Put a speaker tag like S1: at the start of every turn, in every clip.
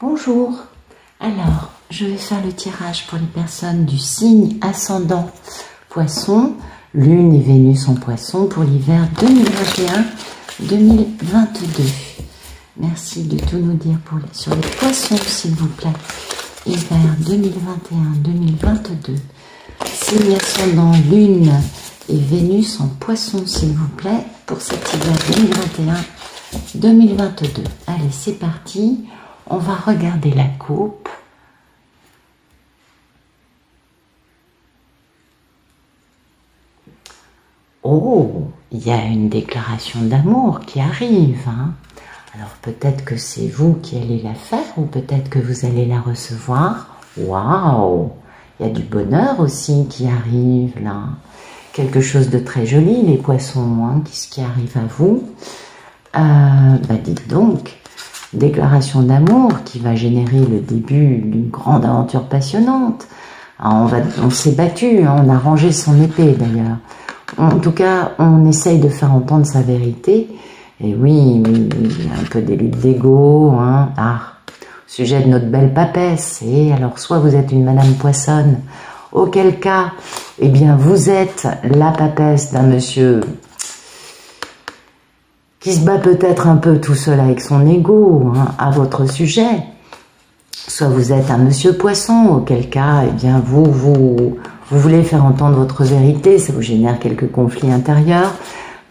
S1: Bonjour, alors je vais faire le tirage pour les personnes du signe ascendant Poisson, Lune et Vénus en Poisson pour l'hiver 2021-2022. Merci de tout nous dire sur les Poissons s'il vous plaît, hiver 2021-2022. Signe ascendant Lune et Vénus en Poisson s'il vous plaît pour cet hiver 2021-2022. Allez, c'est parti. On va regarder la coupe. Oh, il y a une déclaration d'amour qui arrive. Hein. Alors peut-être que c'est vous qui allez la faire ou peut-être que vous allez la recevoir. Waouh! Il y a du bonheur aussi qui arrive là. Quelque chose de très joli, les poissons, hein, qui arrive à vous. Dites donc. Déclaration d'amour qui va générer le début d'une grande aventure passionnante. On s'est battu, hein, on a rangé son épée d'ailleurs. En tout cas, on essaye de faire entendre sa vérité. Et oui, un peu des luttes d'ego. Hein. Sujet de notre belle papesse. Et alors, soit vous êtes une Madame Poissonne, auquel cas, eh bien, vous êtes la papesse d'un monsieur qui se bat peut-être un peu tout seul avec son ego, hein, à votre sujet. Soit vous êtes un monsieur Poisson, auquel cas, eh bien, vous voulez faire entendre votre vérité, ça vous génère quelques conflits intérieurs,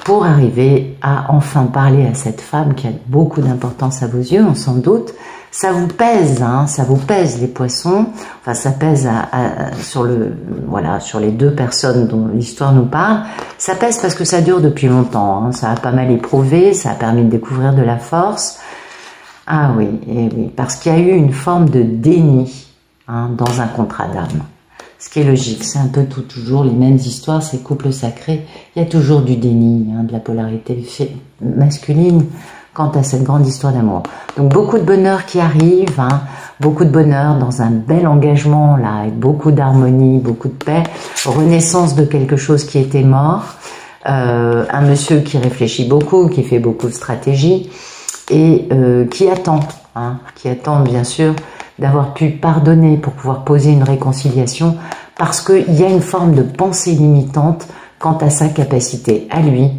S1: pour arriver à enfin parler à cette femme qui a beaucoup d'importance à vos yeux, on s'en doute. Ça vous pèse, hein, ça vous pèse les poissons, enfin ça pèse sur les deux personnes dont l'histoire nous parle, ça pèse parce que ça dure depuis longtemps, hein, ça a pas mal éprouvé, ça a permis de découvrir de la force. Ah oui, et oui, parce qu'il y a eu une forme de déni, hein, dans un contrat d'âme. Ce qui est logique, c'est un peu toujours les mêmes histoires, ces couples sacrés, il y a toujours du déni, hein, de la polarité masculine, quant à cette grande histoire d'amour. Donc beaucoup de bonheur qui arrive, hein, beaucoup de bonheur dans un bel engagement, là, avec beaucoup d'harmonie, beaucoup de paix, renaissance de quelque chose qui était mort, un monsieur qui réfléchit beaucoup, qui fait beaucoup de stratégie, et qui attend bien sûr d'avoir pu pardonner pour pouvoir poser une réconciliation, parce qu'il y a une forme de pensée limitante quant à sa capacité à lui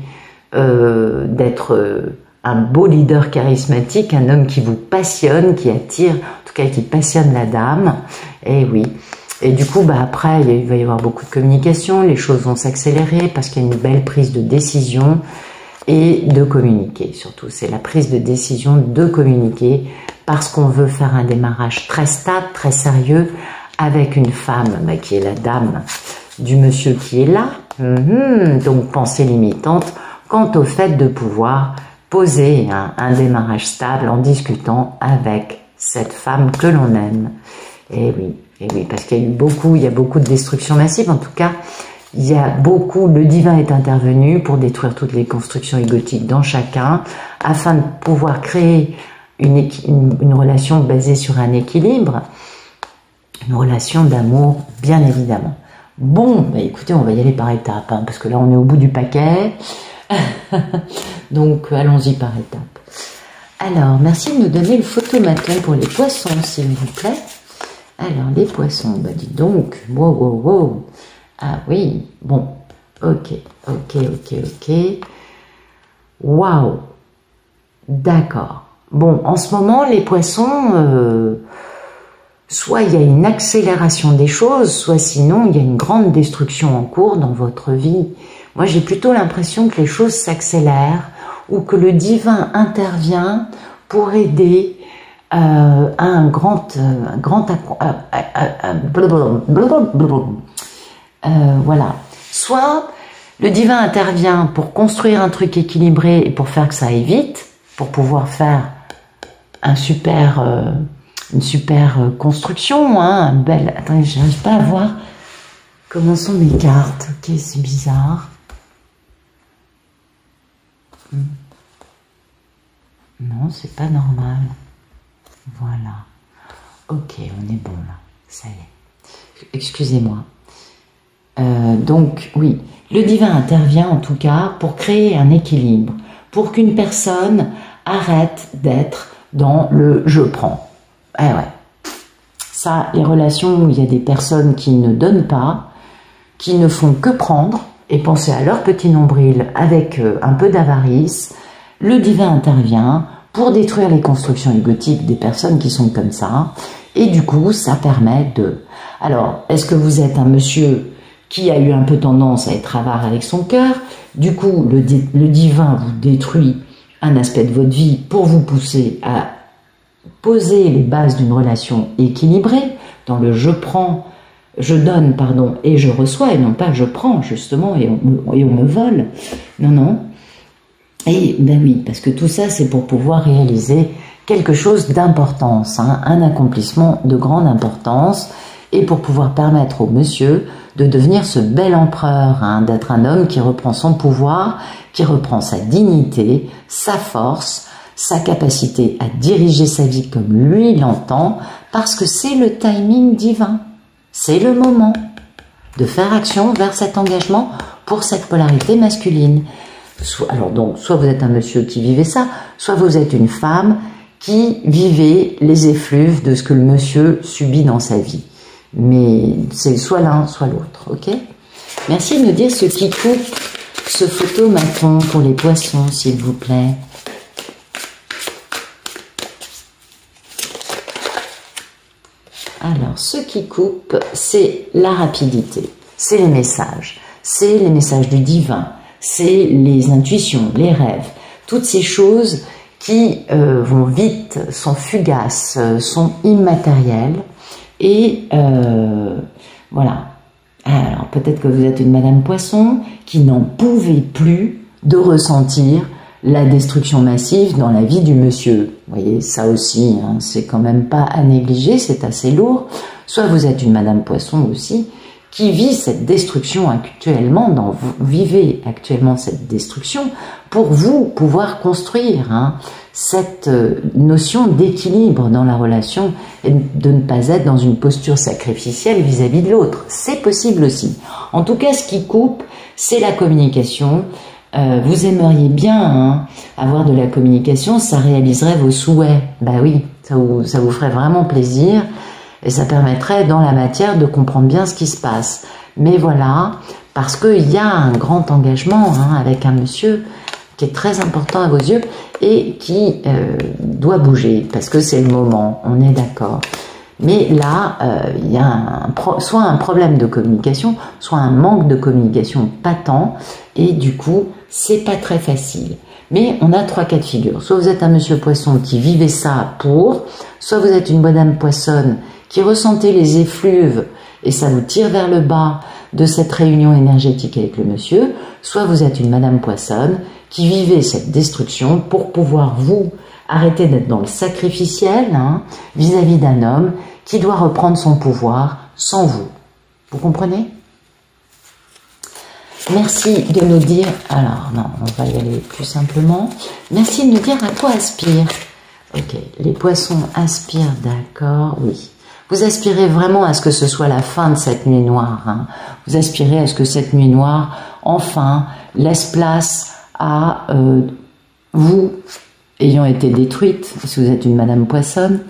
S1: d'être un beau leader charismatique, un homme qui vous passionne, qui attire, en tout cas qui passionne la dame. Et oui. Et du coup, après, il va y avoir beaucoup de communication, les choses vont s'accélérer parce qu'il y a une belle prise de décision et de communiquer. Surtout, c'est la prise de décision de communiquer parce qu'on veut faire un démarrage très stable, très sérieux avec une femme qui est la dame du monsieur qui est là. Donc, pensée limitante quant au fait de pouvoir poser un démarrage stable en discutant avec cette femme que l'on aime. Et oui, parce qu'il y a beaucoup de destruction massive. En tout cas, le divin est intervenu pour détruire toutes les constructions égotiques dans chacun, afin de pouvoir créer une relation basée sur un équilibre, une relation d'amour, bien évidemment. Bon, écoutez, on va y aller par étapes, hein, parce que là, on est au bout du paquet. Donc, allons-y par étapes. Alors, merci de nous donner le photomaton pour les poissons, s'il vous plaît. Alors, les poissons, dites donc. Wow. Ah oui, bon. Ok. Waouh. D'accord. Bon, en ce moment, les poissons, soit il y a une accélération des choses, soit sinon, il y a une grande destruction en cours dans votre vie. Moi, j'ai plutôt l'impression que les choses s'accélèrent ou que le divin intervient pour aider voilà. Soit le divin intervient pour construire un truc équilibré et pour faire que ça aille vite, pour pouvoir faire une super construction, hein, une belle... Attendez, je n'arrive pas à voir comment sont mes cartes. Ok, c'est bizarre. Non, c'est pas normal. Voilà. Ok, on est bon là. Ça y est. Excusez-moi. Donc, oui, le divin intervient en tout cas pour créer un équilibre, pour qu'une personne arrête d'être dans le « je prends ». Eh ouais. Ça, les relations où il y a des personnes qui ne donnent pas, qui ne font que prendre et penser à leur petit nombril avec un peu d'avarice, le divin intervient pour détruire les constructions égotiques des personnes qui sont comme ça. Et du coup, ça permet de... Alors, est-ce que vous êtes un monsieur qui a eu un peu tendance à être avare avec son cœur? Du coup, le divin vous détruit un aspect de votre vie pour vous pousser à poser les bases d'une relation équilibrée dans le je donne, pardon, et je reçois, et non pas je prends, justement, et on me vole. Non, non. Et ben oui, parce que tout ça, c'est pour pouvoir réaliser quelque chose d'importance, hein, un accomplissement de grande importance, et pour pouvoir permettre au monsieur de devenir ce bel empereur, hein, d'être un homme qui reprend son pouvoir, qui reprend sa dignité, sa force, sa capacité à diriger sa vie comme lui l'entend, parce que c'est le timing divin. C'est le moment de faire action vers cet engagement pour cette polarité masculine. Alors donc, soit vous êtes un monsieur qui vivait ça, soit vous êtes une femme qui vivait les effluves de ce que le monsieur subit dans sa vie. Mais c'est soit l'un, soit l'autre, ok? Merci de me dire ce qui coupe ce photomaton pour les poissons, s'il vous plaît. Alors, ce qui coupe, c'est la rapidité, c'est les messages du divin, c'est les intuitions, les rêves, toutes ces choses qui vont vite, sont fugaces, sont immatérielles, et voilà. Alors, peut-être que vous êtes une Madame Poisson qui n'en pouvait plus de ressentir la destruction massive dans la vie du monsieur. Vous voyez, ça aussi, hein, c'est quand même pas à négliger, c'est assez lourd. Soit vous êtes une Madame Poisson aussi, qui vit cette destruction actuellement, vous vivez actuellement cette destruction, pour vous pouvoir construire hein, cette notion d'équilibre dans la relation et de ne pas être dans une posture sacrificielle vis-à-vis de l'autre. C'est possible aussi. En tout cas, ce qui coupe, c'est la communication. Vous aimeriez bien hein, avoir de la communication, ça réaliserait vos souhaits. Ben oui, ça vous ferait vraiment plaisir et ça permettrait dans la matière de comprendre bien ce qui se passe. Mais voilà, parce qu'il y a un grand engagement hein, avec un monsieur qui est très important à vos yeux et qui doit bouger parce que c'est le moment, on est d'accord. Mais là, il y a soit un problème de communication, soit un manque de communication patent, et du coup, c'est pas très facile. Mais on a trois cas de figure. Soit vous êtes un monsieur poisson qui vivait ça soit vous êtes une madame poissonne qui ressentait les effluves et ça vous tire vers le bas de cette réunion énergétique avec le monsieur, soit vous êtes une madame poissonne qui vivait cette destruction pour pouvoir vous arrêter d'être dans le sacrificiel hein, vis-à-vis d'un homme qui doit reprendre son pouvoir sans vous. Vous comprenez? Merci de nous dire... Alors, non, on va y aller plus simplement. Merci de nous dire à quoi aspire. Ok, les poissons aspirent, d'accord, oui. Vous aspirez vraiment à ce que ce soit la fin de cette nuit noire. Hein. Vous aspirez à ce que cette nuit noire, enfin, laisse place à vous ayant été détruite, si vous êtes une Madame Poissonne,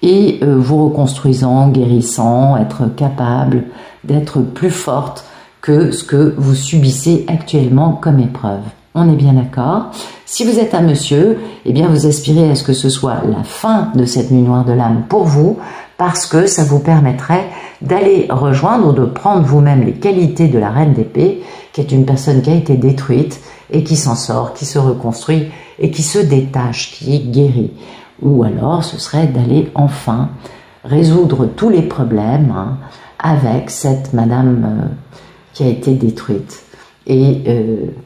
S1: et vous reconstruisant, guérissant, être capable d'être plus forte que ce que vous subissez actuellement comme épreuve. On est bien d'accord? Si vous êtes un monsieur, eh bien vous aspirez à ce que ce soit la fin de cette nuit noire de l'âme pour vous, parce que ça vous permettrait d'aller rejoindre ou de prendre vous-même les qualités de la Reine d'Épée, qui est une personne qui a été détruite et qui s'en sort, qui se reconstruit et qui se détache, qui est guérie. Ou alors ce serait d'aller enfin résoudre tous les problèmes hein, avec cette madame qui a été détruite et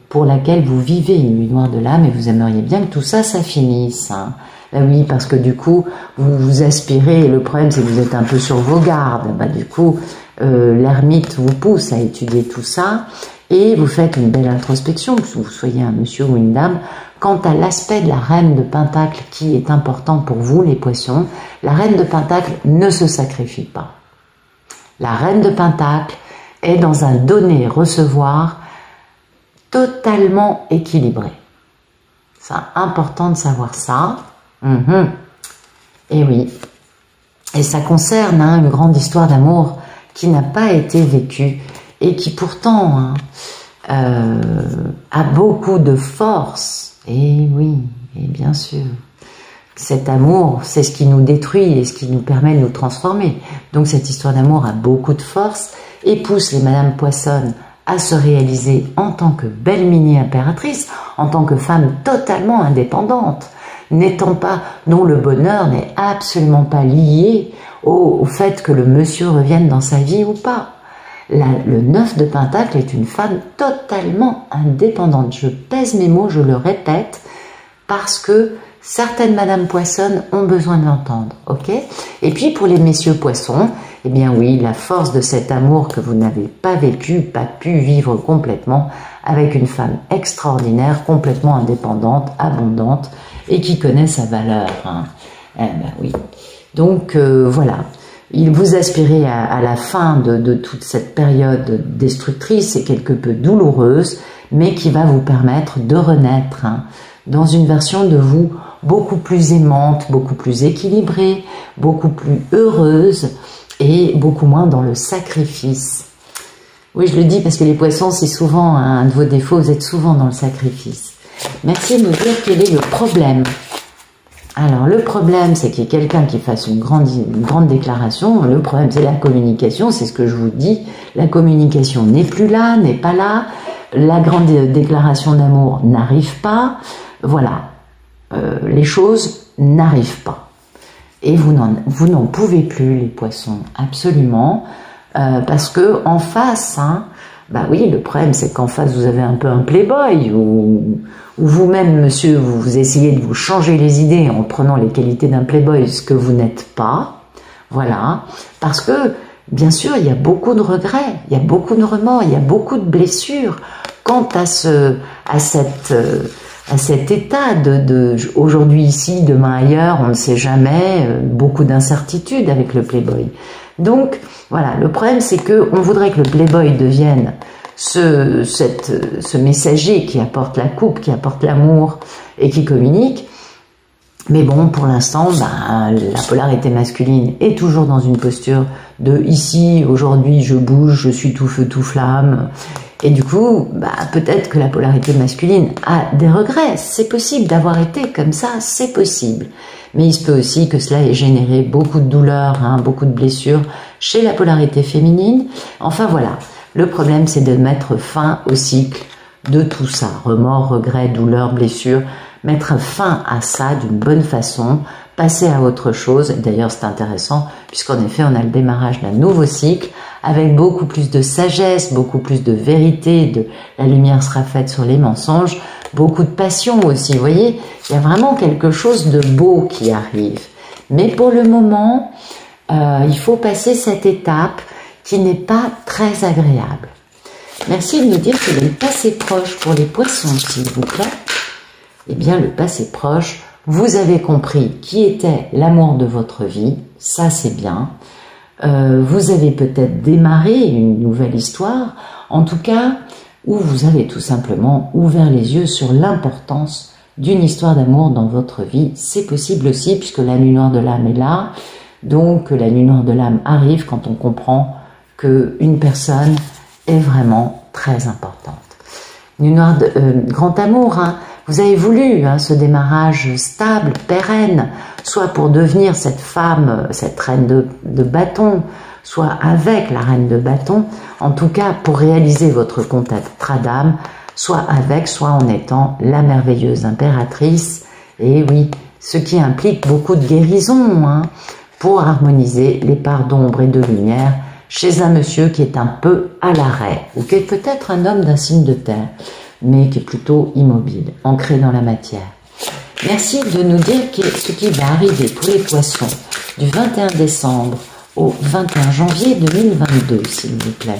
S1: pour laquelle vous vivez une nuit noire de l'âme et vous aimeriez bien que tout ça, ça finisse. Hein. Ben oui, parce que du coup, vous aspirez, et le problème c'est que vous êtes un peu sur vos gardes, ben, du coup, l'ermite vous pousse à étudier tout ça et vous faites une belle introspection, que vous soyez un monsieur ou une dame, quant à l'aspect de la reine de Pentacle qui est important pour vous, les poissons. La reine de Pentacle ne se sacrifie pas. La reine de Pentacle est dans un donner-recevoir totalement équilibré. C'est important de savoir ça. Et oui, Et ça concerne une grande histoire d'amour qui n'a pas été vécue et qui pourtant a beaucoup de force. Et oui, et bien sûr. Cet amour, c'est ce qui nous détruit et ce qui nous permet de nous transformer. Donc cette histoire d'amour a beaucoup de force et pousse les Madame Poissonne à se réaliser en tant que belle mini-impératrice, en tant que femme totalement indépendante, n'étant pas, dont le bonheur n'est absolument pas lié au fait que le monsieur revienne dans sa vie ou pas. Le 9 de Pentacle est une femme totalement indépendante. Je pèse mes mots, je le répète, parce que certaines Madame Poissonne ont besoin de l'entendre, ok? Et puis pour les messieurs Poissons, eh bien oui, la force de cet amour que vous n'avez pas vécu, pas pu vivre complètement, avec une femme extraordinaire, complètement indépendante, abondante, et qui connaît sa valeur. Eh ben oui. Donc voilà, il vous aspirez à la fin de toute cette période destructrice et quelque peu douloureuse, mais qui va vous permettre de renaître dans une version de vous beaucoup plus aimante, beaucoup plus équilibrée, beaucoup plus heureuse et beaucoup moins dans le sacrifice. Oui, je le dis parce que les poissons, c'est souvent un de vos défauts, vous êtes souvent dans le sacrifice. Merci de me dire quel est le problème. Alors, le problème, c'est qu'il y ait quelqu'un qui fasse une grande déclaration. Le problème, c'est la communication, c'est ce que je vous dis. La communication n'est plus là, n'est pas là. La grande déclaration d'amour n'arrive pas. Voilà, les choses n'arrivent pas. Et vous n'en pouvez plus, les poissons, absolument. Parce que en face, bah oui, le problème, c'est qu'en face, vous avez un peu un playboy, ou vous-même, monsieur, vous essayez de vous changer les idées en prenant les qualités d'un playboy, ce que vous n'êtes pas. Voilà. Parce que, bien sûr, il y a beaucoup de regrets, il y a beaucoup de remords, il y a beaucoup de blessures quant à cet état de aujourd'hui ici, demain ailleurs, on ne sait jamais, beaucoup d'incertitudes avec le playboy. Donc, voilà, le problème, c'est que on voudrait que le playboy devienne ce messager qui apporte la coupe, qui apporte l'amour et qui communique. Mais bon, pour l'instant, la polarité masculine est toujours dans une posture de ici, aujourd'hui, je bouge, je suis tout feu, tout flamme. Et du coup, peut-être que la polarité masculine a des regrets. C'est possible d'avoir été comme ça, c'est possible. Mais il se peut aussi que cela ait généré beaucoup de douleurs, beaucoup de blessures chez la polarité féminine. Enfin voilà, le problème c'est de mettre fin au cycle de tout ça. Remords, regrets, douleurs, blessures. Mettre fin à ça d'une bonne façon, passer à autre chose. D'ailleurs c'est intéressant puisqu'en effet on a le démarrage d'un nouveau cycle avec beaucoup plus de sagesse, beaucoup plus de vérité, la lumière sera faite sur les mensonges, beaucoup de passion aussi, vous voyez, il y a vraiment quelque chose de beau qui arrive. Mais pour le moment, il faut passer cette étape qui n'est pas très agréable. Merci de me dire que le passé proche pour les poissons, s'il vous plaît. Eh bien, le passé proche, vous avez compris qui était l'amour de votre vie, ça c'est bien. Vous avez peut-être démarré une nouvelle histoire, en tout cas, où vous avez tout simplement ouvert les yeux sur l'importance d'une histoire d'amour dans votre vie. C'est possible aussi, puisque la nuit noire de l'âme est là, donc la nuit noire de l'âme arrive quand on comprend qu'une personne est vraiment très importante. Nuit noire de grand amour, vous avez voulu ce démarrage stable, pérenne, soit pour devenir cette femme, cette reine de bâton, soit avec la reine de bâton, en tout cas pour réaliser votre contrat d'âme, soit avec, soit en étant la merveilleuse impératrice, et oui, ce qui implique beaucoup de guérison, pour harmoniser les parts d'ombre et de lumière chez un monsieur qui est un peu à l'arrêt, ou qui est peut-être un homme d'un signe de terre, mais qui est plutôt immobile, ancré dans la matière. Merci de nous dire ce qui va arriver pour les poissons du 21 décembre au 21 janvier 2022, s'il vous plaît.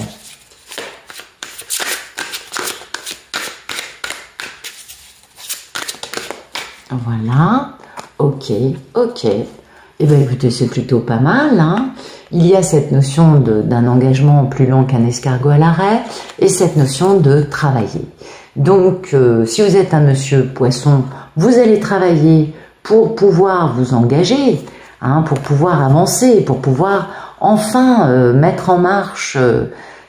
S1: Voilà, ok. Eh bien écoutez, c'est plutôt pas mal, Il y a cette notion d'un engagement plus long qu'un escargot à l'arrêt et cette notion de travailler. Donc, si vous êtes un monsieur poisson, vous allez travailler pour pouvoir vous engager, hein, pour pouvoir avancer, pour pouvoir enfin mettre en marche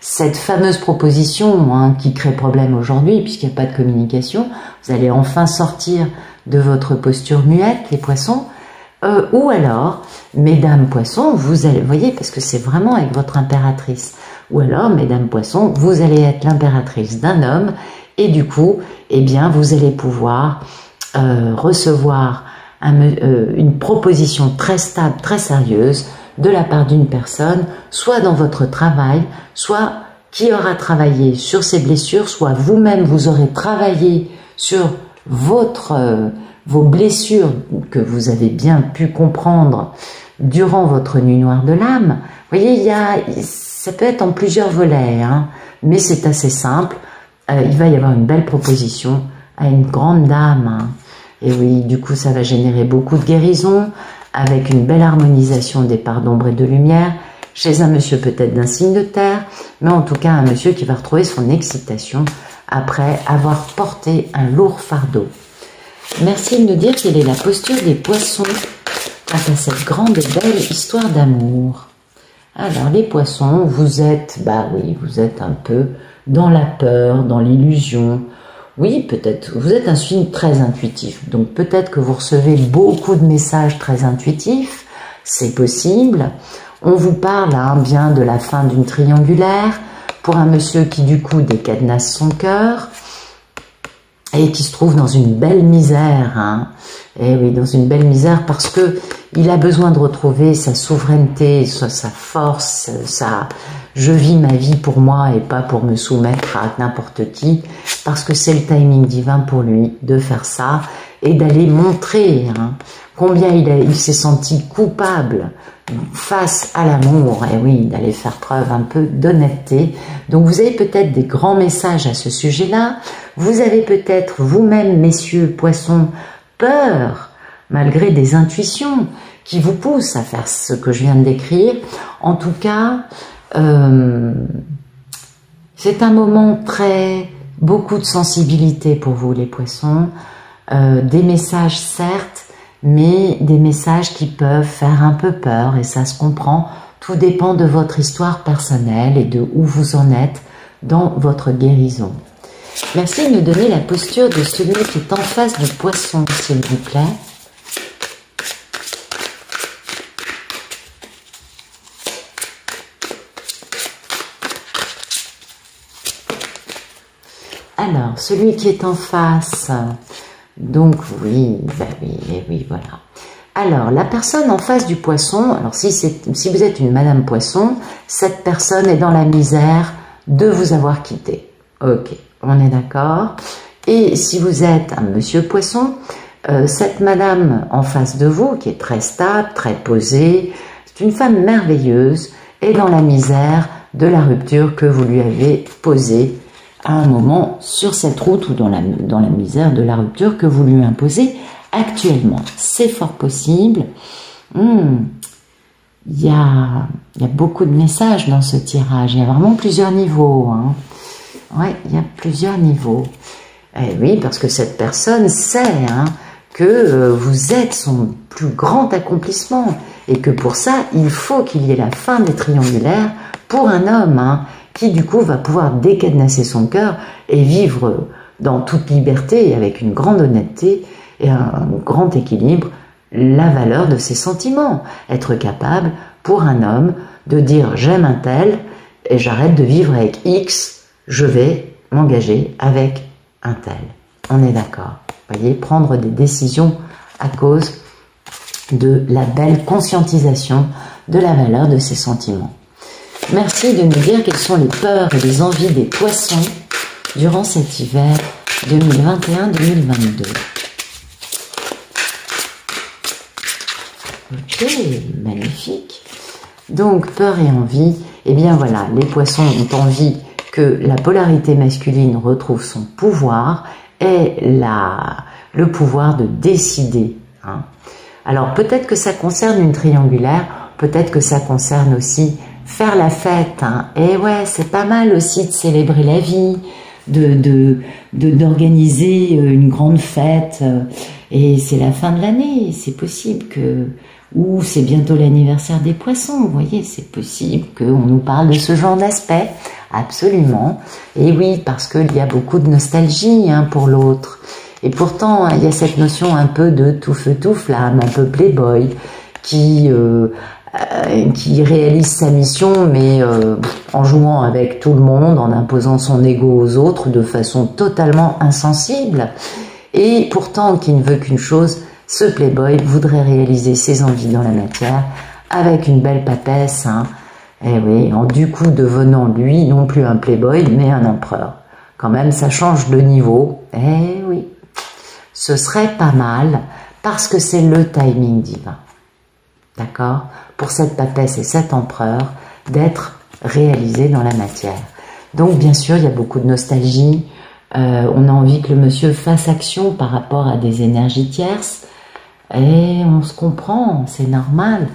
S1: cette fameuse proposition, hein, qui crée problème aujourd'hui puisqu'il n'y a pas de communication. Vous allez enfin sortir de votre posture muette, les poissons, ou alors, mesdames poissons, vous allez, voyez, parce que c'est vraiment avec votre impératrice, ou alors, mesdames poissons, vous allez être l'impératrice d'un homme, et du coup, eh bien, vous allez pouvoir recevoir une proposition très stable, très sérieuse, de la part d'une personne, soit dans votre travail, soit qui aura travaillé sur ses blessures, soit vous-même vous aurez travaillé sur vos blessures que vous avez bien pu comprendre durant votre nuit noire de l'âme. Vous voyez, ça peut être en plusieurs volets, hein, mais c'est assez simple. Il va y avoir une belle proposition à une grande dame, hein. Et oui, du coup, ça va générer beaucoup de guérison, avec une belle harmonisation des parts d'ombre et de lumière, chez un monsieur peut-être d'un signe de terre, mais en tout cas un monsieur qui va retrouver son excitation après avoir porté un lourd fardeau. Merci de nous dire quelle est la posture des poissons quant à cette grande et belle histoire d'amour. Alors les poissons, vous êtes, bah oui, vous êtes un peu dans la peur, dans l'illusion. Oui, peut-être, vous êtes un signe très intuitif, donc peut-être que vous recevez beaucoup de messages très intuitifs, c'est possible. On vous parle hein, bien de la fin d'une triangulaire, pour un monsieur qui du coup décadenasse son cœur, et qui se trouve dans une belle misère, hein. Et oui, dans une belle misère parce que il a besoin de retrouver sa souveraineté, sa force, je vis ma vie pour moi et pas pour me soumettre à n'importe qui, parce que c'est le timing divin pour lui de faire ça et d'aller montrer hein, combien il s'est senti coupable face à l'amour, et oui, d'aller faire preuve un peu d'honnêteté. Donc vous avez peut-être des grands messages à ce sujet-là, vous avez peut-être vous-même, messieurs poissons, peur, malgré des intuitions qui vous poussent à faire ce que je viens de décrire. En tout cas, c'est un moment beaucoup de sensibilité pour vous les poissons, des messages certes, mais des messages qui peuvent faire un peu peur, et ça se comprend, tout dépend de votre histoire personnelle et de où vous en êtes dans votre guérison. Merci de me donner la posture de celui qui est en face du poisson, s'il vous plaît. Alors, celui qui est en face, donc oui, bah oui, oui, voilà. Alors, la personne en face du poisson, alors si vous êtes une madame poisson, cette personne est dans la misère de vous avoir quitté. Ok, on est d'accord. Et si vous êtes un monsieur poisson, cette madame en face de vous, qui est très stable, très posée, c'est une femme merveilleuse, est dans la misère de la rupture que vous lui avez posée à un moment sur cette route, ou dans la misère de la rupture que vous lui imposez actuellement. C'est fort possible. Il y a beaucoup de messages dans ce tirage. Il y a vraiment plusieurs niveaux. Hein. Ouais, il y a plusieurs niveaux. Et oui, parce que cette personne sait hein, que vous êtes son plus grand accomplissement, et que pour ça, il faut qu'il y ait la fin des triangulaires pour un homme, hein, qui du coup va pouvoir décadenasser son cœur et vivre dans toute liberté et avec une grande honnêteté et un grand équilibre la valeur de ses sentiments. Être capable pour un homme de dire j'aime un tel et j'arrête de vivre avec X, je vais m'engager avec un tel. On est d'accord. Voyez, prendre des décisions à cause de la belle conscientisation de la valeur de ses sentiments. Merci de nous dire quelles sont les peurs et les envies des poissons durant cet hiver 2021-2022. Ok, magnifique. Donc, peur et envie, eh bien voilà, les poissons ont envie que la polarité masculine retrouve son pouvoir et le pouvoir de décider. Hein. Alors, peut-être que ça concerne une triangulaire, peut-être que ça concerne aussi faire la fête, hein. Et ouais, c'est pas mal aussi de célébrer la vie, d'organiser une grande fête, et c'est la fin de l'année, c'est possible que ou c'est bientôt l'anniversaire des poissons, vous voyez, c'est possible qu'on nous parle de ce genre d'aspect, absolument. Et oui, parce qu'il y a beaucoup de nostalgie hein, pour l'autre. Et pourtant, il y a cette notion un peu de tout feu, tout flamme, un peu playboy, qui réalise sa mission, mais en jouant avec tout le monde, en imposant son ego aux autres de façon totalement insensible. Et pourtant, qui ne veut qu'une chose, ce playboy voudrait réaliser ses envies dans la matière avec une belle papesse, hein. Et oui, en du coup devenant lui non plus un playboy, mais un empereur. Quand même, ça change de niveau. Eh oui, ce serait pas mal parce que c'est le timing divin. D'accord? Pour cette papesse et cet empereur, d'être réalisé dans la matière. Donc, bien sûr, il y a beaucoup de nostalgie. On a envie que le monsieur fasse action par rapport à des énergies tierces. Et on se comprend, c'est normal.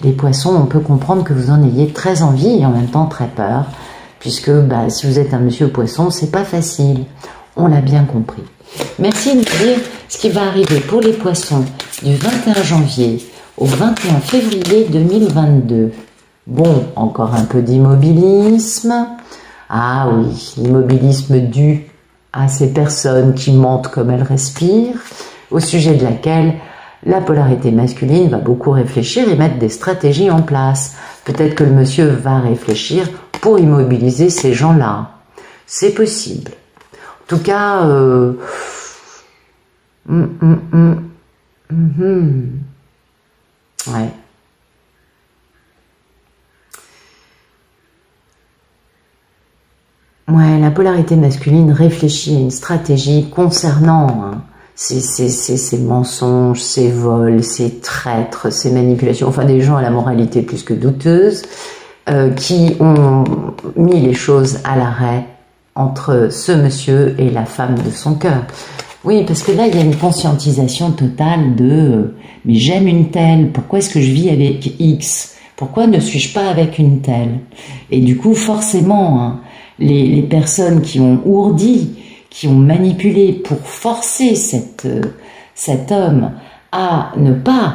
S1: Les poissons, on peut comprendre que vous en ayez très envie et en même temps très peur. Puisque bah, si vous êtes un monsieur poisson, c'est pas facile. On l'a bien compris. Merci de nous dire ce qui va arriver pour les poissons du 21 janvier au 21 février 2022. Bon, encore un peu d'immobilisme. Ah oui, l'immobilisme dû à ces personnes qui mentent comme elles respirent, au sujet de laquelle la polarité masculine va beaucoup réfléchir et mettre des stratégies en place. Peut-être que le monsieur va réfléchir pour immobiliser ces gens-là. C'est possible. En tout cas, ouais. Ouais, la polarité masculine réfléchit à une stratégie concernant hein, ces mensonges, ces vols, ces traîtres, ces manipulations, enfin des gens à la moralité plus que douteuse, qui ont mis les choses à l'arrêt entre ce monsieur et la femme de son cœur. Oui, parce que là, il y a une conscientisation totale de « mais j'aime une telle, pourquoi est-ce que je vis avec X? Pourquoi ne suis-je pas avec une telle ?» Et du coup, forcément, hein, les personnes qui ont ourdi, qui ont manipulé pour forcer cet homme à ne pas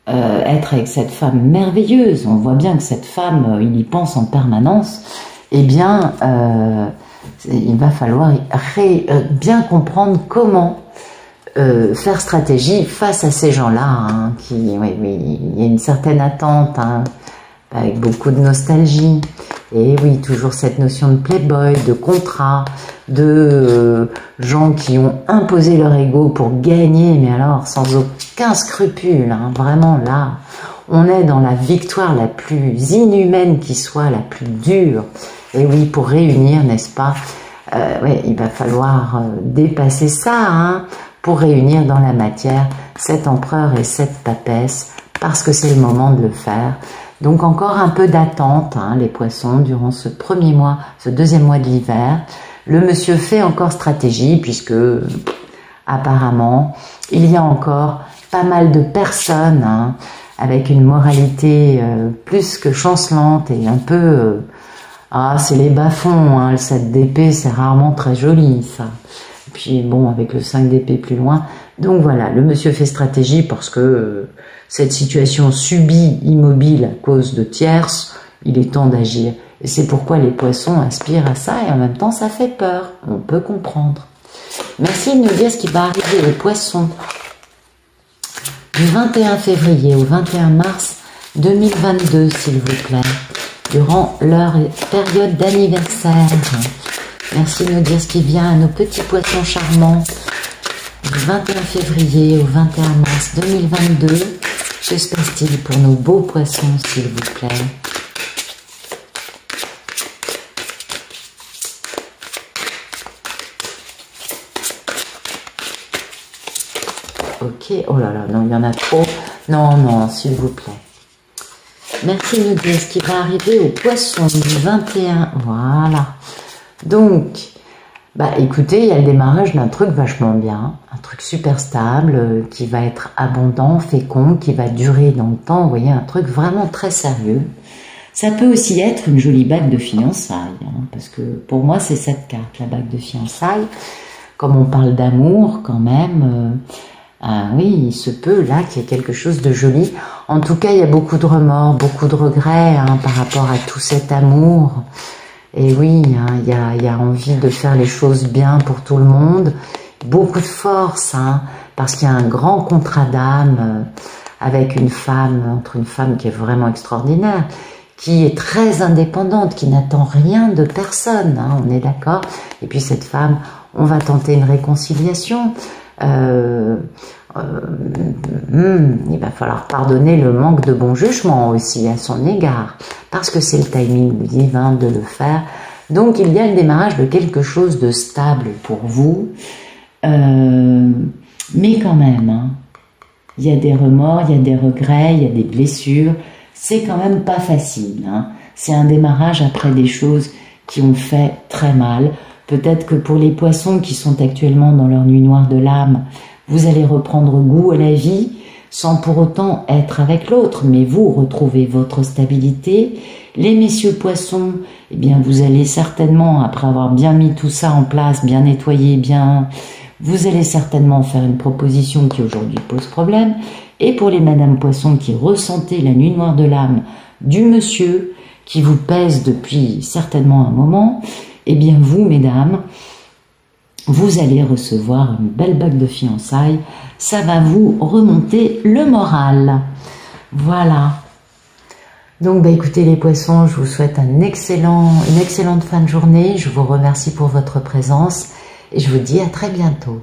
S1: être avec cette femme merveilleuse, on voit bien que cette femme, il y pense en permanence, eh bien, il va falloir bien comprendre comment faire stratégie face à ces gens-là, hein, il y a une certaine attente, hein, avec beaucoup de nostalgie. Et oui, toujours cette notion de playboy, de contrat, de gens qui ont imposé leur ego pour gagner, mais alors sans aucun scrupule, hein, vraiment là, on est dans la victoire la plus inhumaine qui soit, la plus dure. Et oui, pour réunir, n'est-ce pas, ouais, il va falloir dépasser ça, hein, pour réunir dans la matière cet empereur et cette papesse, parce que c'est le moment de le faire. Donc encore un peu d'attente, hein, les poissons, durant ce premier mois, ce deuxième mois de l'hiver. Le monsieur fait encore stratégie, puisque apparemment, il y a encore pas mal de personnes, hein, avec une moralité plus que chancelante et un peu... ah, c'est les bas-fonds, hein, le 7 d'épée, c'est rarement très joli, ça. Et puis bon, avec le 5 d'épée plus loin. Donc voilà, le monsieur fait stratégie parce que cette situation subie, immobile à cause de tierces, il est temps d'agir. Et c'est pourquoi les poissons aspirent à ça et en même temps ça fait peur. On peut comprendre. Merci de nous dire ce qui va arriver aux poissons du 21 février au 21 mars 2022, s'il vous plaît, durant leur période d'anniversaire. Merci de nous dire ce qui vient à nos petits poissons charmants du 21 février au 21 mars 2022. Que se passe-t-il pour nos beaux poissons, s'il vous plaît? Ok, oh là là, non, il y en a trop. Non, non, s'il vous plaît. Merci de nous dire ce qui va arriver aux poissons du 21. Voilà. Donc, bah écoutez, il y a le démarrage d'un truc vachement bien, un truc super stable, qui va être abondant, fécond, qui va durer dans le temps, vous voyez, un truc vraiment très sérieux. Ça peut aussi être une jolie bague de fiançailles, hein, parce que pour moi c'est cette carte, la bague de fiançailles. Comme on parle d'amour quand même, Oui, il se peut là qu'il y ait quelque chose de joli. En tout cas, il y a beaucoup de remords, beaucoup de regrets par rapport à tout cet amour. Et oui, il y a envie de faire les choses bien pour tout le monde. Beaucoup de force, parce qu'il y a un grand contrat d'âme avec une femme, entre une femme qui est vraiment extraordinaire, qui est très indépendante, qui n'attend rien de personne, on est d'accord. Et puis cette femme, on va tenter une réconciliation. Il va falloir pardonner le manque de bon jugement aussi à son égard, parce que c'est le timing divin de le faire. Donc il y a le démarrage de quelque chose de stable pour vous, mais quand même, il y a des remords, il y a des regrets, il y a des blessures. C'est quand même pas facile. C'est un démarrage après des choses qui ont fait très mal. Peut-être que pour les poissons qui sont actuellement dans leur nuit noire de l'âme, vous allez reprendre goût à la vie sans pour autant être avec l'autre, mais vous retrouvez votre stabilité. Les messieurs poissons, eh bien vous allez certainement, après avoir bien mis tout ça en place, bien nettoyé, vous allez certainement faire une proposition qui aujourd'hui pose problème. Et pour les Madame Poisson qui ressentez la nuit noire de l'âme du monsieur qui vous pèse depuis certainement un moment, eh bien vous, mesdames, vous allez recevoir une belle bague de fiançailles. Ça va vous remonter le moral. Voilà. Donc, écoutez les poissons, je vous souhaite une excellente fin de journée. Je vous remercie pour votre présence et je vous dis à très bientôt.